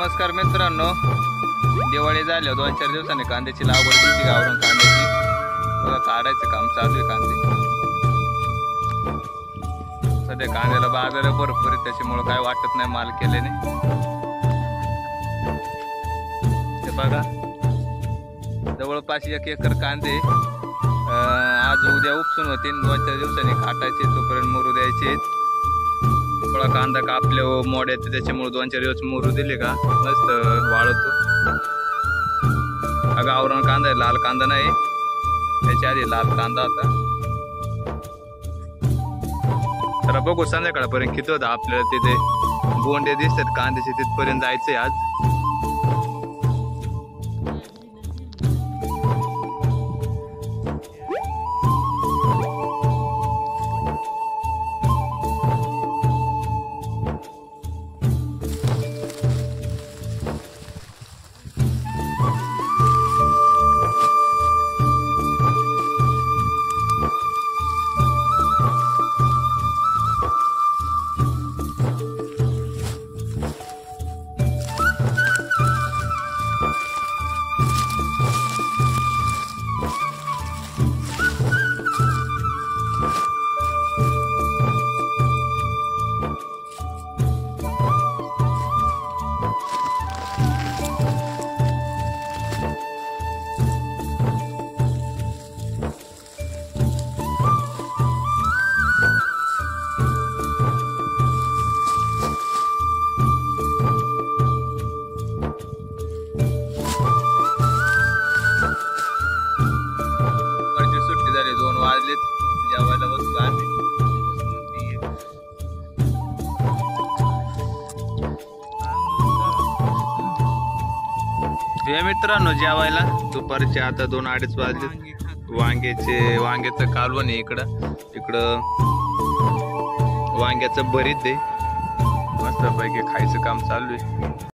नमस्कार मित्रांनो, दिवाळी झाल्या 2-4 दिवसांनी कांद्याची लागवड केली गावरून कांद्याची. बघा काढायचं काम चालू आहे कांदे. सध्या कांद्याला बाजार भरपूर आहे, त्याच्यामुळे काय वाटत नाही माल केल्याने. ते बघा जवळपास 1 एकर कांदे आज उद्या उपसून होते. 2-4 दिवसांनी काटायचे, तोपर्यंत मोरू द्यायचे. थोडा कांदा कापले मोड्याचे, त्याच्यामुळे 2-4 दिवस मोरू दिले का मस्त वाळतो. हा गावरान कांदा आहे, लाल कांदा नाही. त्याच्या आधी लाल कांदा होता. तर बघू संध्याकाळपर्यंत किती होता. आपल्याला तिथे बोंडे दिसतात कांद्याचे, तिथपर्यंत जायचंय आज. सुट्टी झाली, 2 वाजलेत. जेवायला बसलो आम्ही. हे मित्रांनो जेवायला दुपारचे आता 2-2:30 वाजलेत. वांग्याचं कालवण आहे इकडं वांग्याचं भरीत आहे. मस्त पैकी खायचं काम चालू आहे.